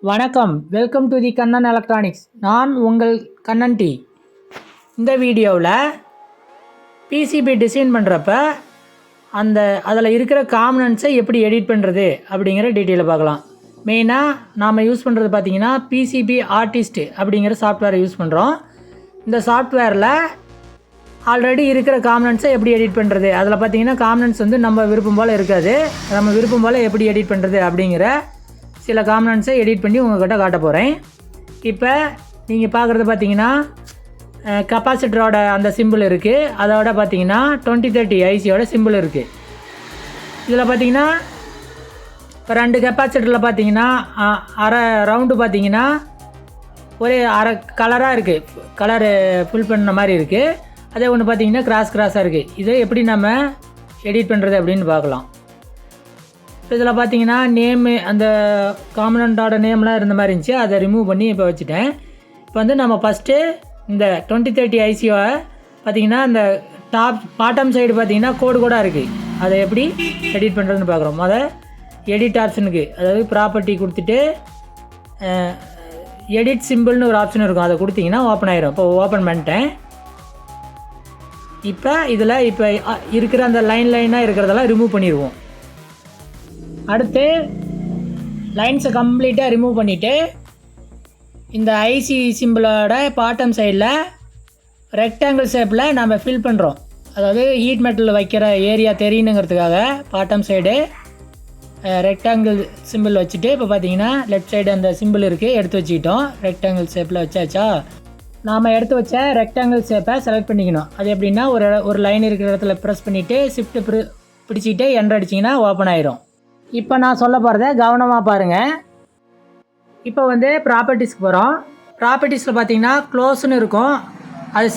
வணக்கம், welcome to the Kannan electronics. நான் உங்கள் கண்ணன் டி. இந்த வீடியோவில் பிசிபி டிசைன் பண்ணுறப்ப அதில் இருக்கிற காம்பனன்ட்ஸை எப்படி எடிட் பண்ணுறது அப்படிங்கிற டீட்டெயிலை பார்க்கலாம். மெயினாக நாம் யூஸ் பண்ணுறது பார்த்திங்கன்னா பிசிபி ஆர்டிஸ்ட் அப்படிங்கிற சாஃப்ட்வேரை யூஸ் பண்ணுறோம். இந்த சாஃப்ட்வேரில் ஆல்ரெடி இருக்கிற காம்பனன்ட்ஸை எப்படி எடிட் பண்ணுறது, அதில் பார்த்திங்கன்னா காம்பனன்ட்ஸ் நம்ம விருப்பம் போல் இருக்காது. நம்ம விருப்பம் போல் எப்படி எடிட் பண்ணுறது அப்படிங்கிற சில காம்பனன்ட்ஸை எடிட் பண்ணி உங்கள்கிட்ட காட்ட போகிறேன். இப்போ நீங்கள் பார்க்குறது பார்த்தீங்கன்னா கெப்பாசிட்டரோட அந்த சிம்பிள் இருக்குது. அதோட பார்த்தீங்கன்னா 2030 ஐசியோட சிம்பிள் இருக்குது. இதில் பார்த்தீங்கன்னா இப்போ 2 கெப்பாசிட்டரில் பார்த்தீங்கன்னா அரை ரவுண்டு பார்த்தீங்கன்னா ஒரே அரை கலராக இருக்குது, கலரு ஃபுல் பண்ண மாதிரி இருக்குது. அதே ஒன்று பார்த்தீங்கன்னா கிராஸாக இருக்குது. இதை எப்படி நம்ம எடிட் பண்ணுறது அப்படின்னு பார்க்கலாம். இதில் பார்த்தீங்கன்னா நேமு, அந்த காம்பனண்ட்டோட நேம்லாம் இருந்த மாதிரி இருந்துச்சு, அதை ரிமூவ் பண்ணி இப்போ வச்சுட்டேன். இப்போ நம்ம ஃபஸ்ட்டு இந்த 2030 ஐசியோவை பார்த்தீங்கன்னா இந்த பாட்டம் சைடு பார்த்தீங்கன்னா கோடு இருக்குது. அதை எப்படி எடிட் பண்ணுறதுன்னு பார்க்குறோம். எடிட் ஆப்ஷனுக்கு, அதாவது ப்ராப்பர்ட்டி கொடுத்துட்டு எடிட் சிம்பிள்னு ஒரு ஆப்ஷன் இருக்கும், அதை கொடுத்தீங்கன்னா ஓப்பன் ஆயிரும். இப்போ ஓப்பன் பண்ணிட்டேன். இப்போ இதில் இப்போ இருக்கிற அந்த லைனாக இருக்கிறதெல்லாம் ரிமூவ் பண்ணிடுவோம். அடுத்து லைன்ஸை கம்ப்ளீட்டாக ரிமூவ் பண்ணிவிட்டு இந்த ஐசி சிம்பிளோட பாட்டம் சைடில் ரெக்டாங்கிள் ஷேப்பில் நம்ம ஃபில் பண்ணுறோம். அதாவது ஹீட் மெட்டல் வைக்கிற ஏரியா தெரியணுங்கிறதுக்காக பாட்டம் சைடு ரெக்டாங்கிள் சிம்பிள் வச்சுட்டு, இப்போ பார்த்தீங்கன்னா லெஃப்ட் சைடு அந்த சிம்பிள் இருக்குது, எடுத்து வச்சுக்கிட்டோம். ரெக்டாங்கிள் ஷேப்பில் வச்சாச்சா, நாம் எடுத்து வச்ச ரெக்டாங்கிள் ஷேப்பை செலக்ட் பண்ணிக்கணும். அது எப்படின்னா ஒரு லைன் இருக்கிற இடத்துல ப்ரெஸ் பண்ணிவிட்டு ஷிஃப்ட்டு பிடிச்சிக்கிட்டு என்டர் அடிச்சிங்கன்னா ஓப்பன் ஆயிரும். இப்போ நான் சொல்ல போகிறத கவனமாக பாருங்கள். இப்போ ப்ராப்பர்ட்டிஸ்க்கு போகிறோம். ப்ராப்பர்ட்டிஸில் பார்த்தீங்கன்னா க்ளோஸ்னு இருக்கும், அது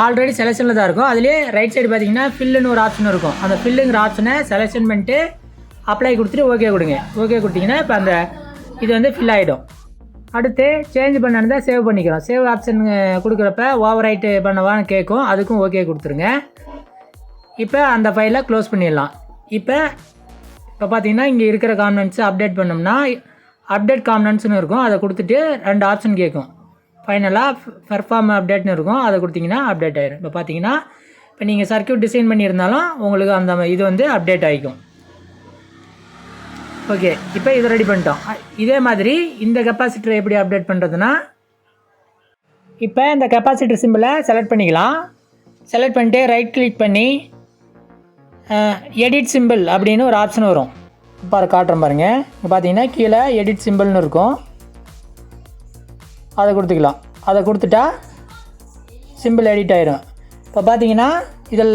ஆல்ரெடி செலெக்ஷனில் தான் இருக்கும். அதுலேயே ரைட் சைடு பார்த்தீங்கன்னா ஃபில்லுன்னு ஒரு ஆப்ஷன் இருக்கும். அந்த ஃபில்லுங்கிற ஆப்ஷனை செலெக்ஷன் பண்ணிட்டு அப்ளை கொடுத்துட்டு ஓகே கொடுங்க. ஓகே கொடுத்தீங்கன்னா இப்போ இது ஃபில் ஆகிடும். அடுத்து சேஞ்ச் பண்ணால் சேவ் பண்ணிக்கிறோம். சேவ் ஆப்ஷன் கொடுக்குறப்ப ஓவர் ரைட்டு பண்ணவான்னு கேட்கும், அதுக்கும் ஓகே கொடுத்துருங்க. இப்போ அந்த ஃபைலை க்ளோஸ் பண்ணிடலாம். இப்போ பார்த்தீங்கன்னா இங்கே இருக்கிற காம்பனன்ட்ஸை அப்டேட் பண்ணோம்னா அப்டேட் காம்பனன்ட்ஸ்னு இருக்கும், அதை கொடுத்துட்டு 2 ஆப்ஷன் கேட்கும். ஃபைனலாக பெர்ஃபார்ம் அப்டேட்னு இருக்கும், அதை கொடுத்தீங்கன்னா அப்டேட் ஆகிடும். இப்போ பார்த்தீங்கன்னா இப்போ நீங்கள் சர்க்யூட் டிசைன் பண்ணியிருந்தாலும் உங்களுக்கு அந்த இது அப்டேட் ஆகிக்கும். ஓகே, இப்போ இதை ரெடி பண்ணிட்டோம். இதே மாதிரி இந்த கெப்பாசிட்டரை எப்படி அப்டேட் பண்ணுறதுன்னா, இப்போ இந்த கெப்பாசிட்டர் சிம்பிளை செலக்ட் பண்ணிக்கலாம். செலக்ட் பண்ணிட்டு ரைட் கிளிக் பண்ணி எடிட் சிம்பிள் அப்படின்னு ஒரு ஆப்ஷன் வரும். காட்டுறேன் பாருங்கள். இப்போ பார்த்தீங்கன்னா கீழே எடிட் சிம்பிள்னு இருக்கும், அதை கொடுத்துக்கலாம். அதை கொடுத்துட்டா சிம்பிள் எடிட் ஆயிரும். இப்போ பார்த்தீங்கன்னா இதில்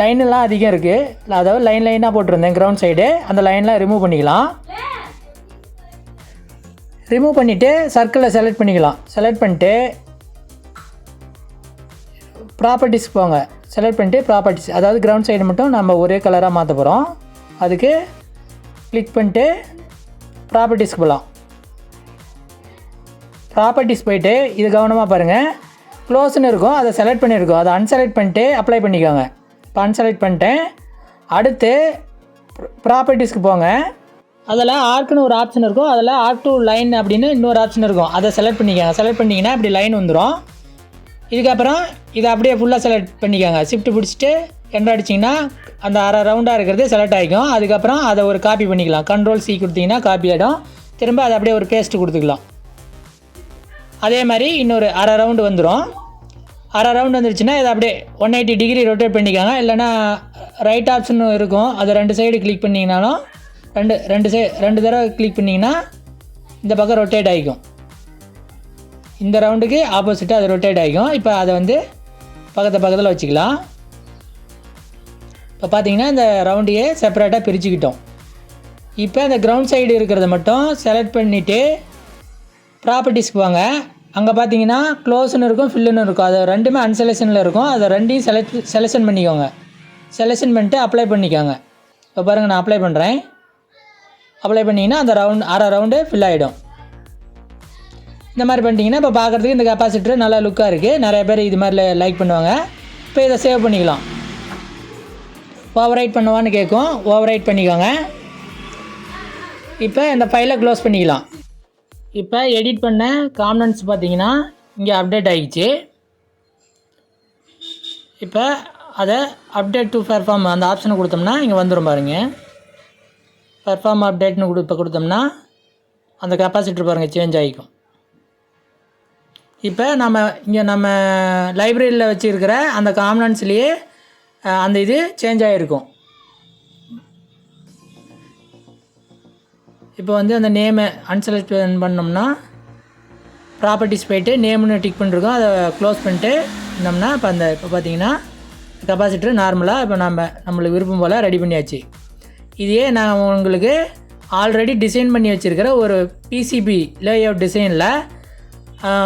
லைனெல்லாம் அதிகம் இருக்குது, அதாவது லைனாக போட்டிருந்தேன் கிரவுண்ட் சைடு, அந்த லைன்லாம் ரிமூவ் பண்ணிக்கலாம். ரிமூவ் பண்ணிவிட்டு சர்க்கிளை செலக்ட் பண்ணிக்கலாம். செலக்ட் பண்ணிட்டு ப்ராப்பர்ட்டிஸ் போங்க. செலக்ட் பண்ணிட்டு ப்ராப்பர்ட்டிஸ், அதாவது கிரவுண்ட் சைடு மட்டும் நம்ம ஒரே கலராக மாற்ற போகிறோம். அதுக்கு கிளிக் பண்ணிட்டு ப்ராப்பர்ட்டிஸ்க்கு போகலாம். ப்ராப்பர்ட்டிஸ் போயிட்டு இது கவனமாக பாருங்கள், க்ளோஸ்னு இருக்கும், அதை செலக்ட் பண்ணியிருக்கோம். அதை அன்செலக்ட் பண்ணிட்டு அப்ளை பண்ணிக்கோங்க. இப்போ அன்செலக்ட் பண்ணிட்டேன். அடுத்து ப்ராப்பர்ட்டிஸ்க்கு போங்க. அதில் ஆர்க்குன்னு ஒரு ஆப்ஷன் இருக்கும், அதில் ஆர்க் டு லைன் அப்படின்னு இன்னொரு ஆப்ஷன் இருக்கும், அதை செலக்ட் பண்ணிக்கோங்க. செலக்ட் பண்ணிங்கன்னா இப்படி லைன் வந்துடும். இதுக்கப்புறம் இதை அப்படியே ஃபுல்லாக செலக்ட் பண்ணிக்கோங்க. ஷிஃப்ட் பிடிச்சிட்டு என்டர் அடிச்சிங்கன்னா அந்த அரை ரவுண்டாக இருக்கிறது செலக்ட் ஆகிக்கும். அதுக்கப்புறம் அதை ஒரு காப்பி பண்ணிக்கலாம். கண்ட்ரோல் C கொடுத்தீங்கன்னா காப்பி ஆகிடும். திரும்ப அதை அப்படியே ஒரு பேஸ்ட்டு கொடுத்துக்கலாம். அதே மாதிரி இன்னொரு அரை ரவுண்டு வந்துடும். அரை ரவுண்டு வந்துருச்சுன்னா இதை அப்படியே 180 டிகிரி ரொட்டேட் பண்ணிக்காங்க. இல்லைனா ரைட் ஆப்ஷன் இருக்கும், அதை 2 சைடு கிளிக் பண்ணிங்கனாலும் ரெண்டு தடவை கிளிக் பண்ணிங்கன்னா இந்த பக்கம் ரொட்டேட் ஆகிக்கும். இந்த ரவுண்டுக்கு ஆப்போசிட்டாக அது ரொட்டேட் ஆகிக்கும். இப்போ அதை பக்கத்தில் வச்சுக்கலாம். இப்போ பார்த்தீங்கன்னா இந்த ரவுண்டையே செப்பரேட்டாக பிரிச்சுக்கிட்டோம். இப்போ அந்த கிரவுண்ட் சைடு இருக்கிறத மட்டும் செலக்ட் பண்ணிவிட்டு ப்ராப்பர்ட்டிஸ்க்கு போங்க. அங்கே பார்த்தீங்கன்னா க்ளோஸ்னு இருக்கும், ஃபில்லுன்னு இருக்கும், அது ரெண்டுமே அன்செலெக்ஷனில் இருக்கும். அதை ரெண்டையும் செலெக்ஷன் பண்ணிக்கோங்க. செலெக்ஷன் பண்ணிட்டு அப்ளை பண்ணிக்கோங்க. இப்போ பாருங்கள், நான் அப்ளை பண்ணுறேன். அப்ளை பண்ணிங்கன்னா அந்த அரை ரவுண்டு ஃபில் ஆகிடும். இந்த மாதிரி பண்ணிட்டீங்கன்னா இப்போ பார்க்குறதுக்கு இந்த கெப்பாசிட்டர் நல்லா லுக்காக இருக்குது. நிறைய பேர் இது மாதிரி லைக் பண்ணுவாங்க. இப்போ இதை சேவ் பண்ணிக்கலாம். ஓவர் ரைட் பண்ணுவான்னு கேட்கும், ஓவர் ரைட் பண்ணிக்கோங்க. இப்போ இந்த ஃபைலை க்ளோஸ் பண்ணிக்கலாம். இப்போ எடிட் பண்ண காம்பனன்ட்ஸ் பார்த்தீங்கன்னா இங்கே அப்டேட் ஆகிடுச்சு. இப்போ அதை அப்டேட் டு பெர்ஃபார்ம் அந்த ஆப்ஷனை கொடுத்தோம்னா இங்கே வந்துடும் பாருங்கள். பெர்ஃபார்ம் அப்டேட்னு இப்போ கொடுத்தோம்னா அந்த கெப்பாசிட்டர் பாருங்கள் சேஞ்ச் ஆகிக்கும். இப்போ நம்ம லைப்ரரியில் வச்சுருக்கிற அந்த காம்பனன்ட்ஸ்லேயே அந்த இது சேஞ்ச் ஆகிருக்கும். இப்போ வந்து அந்த நேமை அன்செலக்ட் பண்ணோம்னா ப்ராப்பர்ட்டிஸ் போய்ட்டு நேம்னு டிக் பண்ணிருக்கோம், அதை க்ளோஸ் பண்ணிட்டு இருந்தோம்னா இப்போ பார்த்தீங்கன்னா கெப்பாசிட்டர் நார்மலாக இப்போ நம்மளுக்கு விருப்பம் போல் ரெடி பண்ணியாச்சு. இதையே நான் உங்களுக்கு ஆல்ரெடி டிசைன் பண்ணி வச்சுருக்கிற ஒரு பிசிபி லேஅவுட் டிசைனில்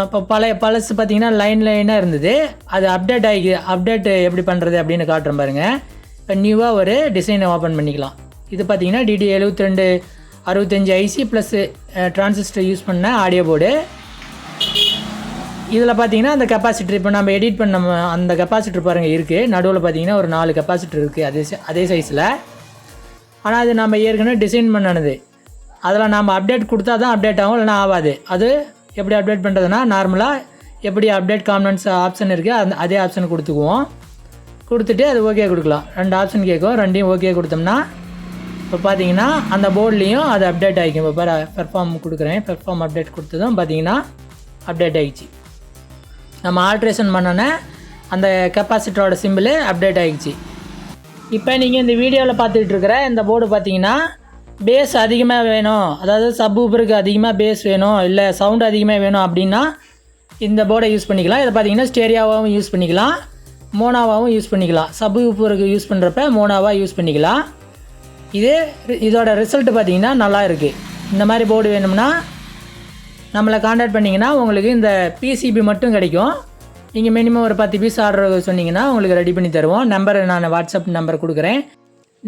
இப்போ பழசு பார்த்திங்கன்னா லைனாக இருந்தது, அது அப்டேட் எப்படி பண்ணுறது அப்படின்னு காட்டுறேன் பாருங்கள். இப்போ நியூவாக ஒரு டிசைனை ஓப்பன் பண்ணிக்கலாம். இது பார்த்திங்கன்னா DD7265 IC plus transistor use பண்ண ஆடியோ போர்டு. இதில் பார்த்திங்கன்னா அந்த கெப்பாசிட்டர் இப்போ நம்ம எடிட் பண்ண அந்த கெப்பாசிட்டர் பாருங்கள் இருக்குது. நடுவில் பார்த்திங்கன்னா ஒரு 4 கெப்பாசிட்டர் இருக்குது அதே சைஸில். ஆனால் அது நம்ம ஏற்கனவே டிசைன் பண்ணது. அதில் நம்ம அப்டேட் கொடுத்தா தான் அப்டேட் ஆகும், இல்லைனா ஆகாது. அது எப்படி அப்டேட் பண்ணுறதுனா நார்மலாக எப்படி அப்டேட் காம்பனன்ட்ஸ் ஆப்ஷன் இருக்குது அதே ஆப்ஷன் கொடுத்துட்டு அது ஓகே கொடுக்கலாம். 2 ஆப்ஷன் கேட்கும், 2யும் ஓகே கொடுத்தோம்னா இப்போ பார்த்தீங்கன்னா அந்த போர்ட்லேயும் அது அப்டேட் ஆகிக்கும். இப்போ பெர்ஃபார்ம் கொடுக்குறேன், பெர்ஃபார்ம் அப்டேட் கொடுத்ததும் பார்த்தீங்கன்னா அப்டேட் ஆகிடுச்சு. நம்ம ஆல்ட்ரேஷன் பண்ணோன்னே அந்த கெப்பாசிட்டரோட சிம்பிள் அப்டேட் ஆகிடுச்சு. இப்போ நீங்கள் இந்த வீடியோவில் பார்த்துக்கிட்டு இருக்கிற இந்த போர்டு பார்த்தீங்கன்னா பேஸ் அதிகமாக வேணும், அதாவது சப்வூஃபருக்கு அதிகமாக பேஸ் வேணும், இல்லை சவுண்டு அதிகமாக வேணும் அப்படின்னா இந்த போர்டை யூஸ் பண்ணிக்கலாம். இதை பார்த்தீங்கன்னா ஸ்டேரியாவாகவும் யூஸ் பண்ணிக்கலாம், மோனாவாகவும் யூஸ் பண்ணிக்கலாம். சப்வூஃபருக்கு யூஸ் பண்ணுறப்ப மோனாவாக யூஸ் பண்ணிக்கலாம். இதோட ரிசல்ட் பார்த்திங்கன்னா நல்லா இருக்குது. இந்த மாதிரி போர்டு வேணும்னா நம்மளை காண்டாக்ட் பண்ணிங்கன்னா உங்களுக்கு இந்த பிசிபி மட்டும் கிடைக்கும். நீங்கள் மினிமம் ஒரு 10 பீஸ் ஆர்டர் சொன்னீங்கன்னா உங்களுக்கு ரெடி பண்ணி தருவோம். நான் வாட்ஸ்அப் நம்பர் கொடுக்குறேன்.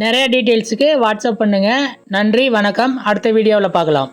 நிறைய டீட்டெயில்ஸுக்கு வாட்ஸ்அப் பண்ணுங்கள். நன்றி, வணக்கம். அடுத்த வீடியோவில் பார்க்கலாம்.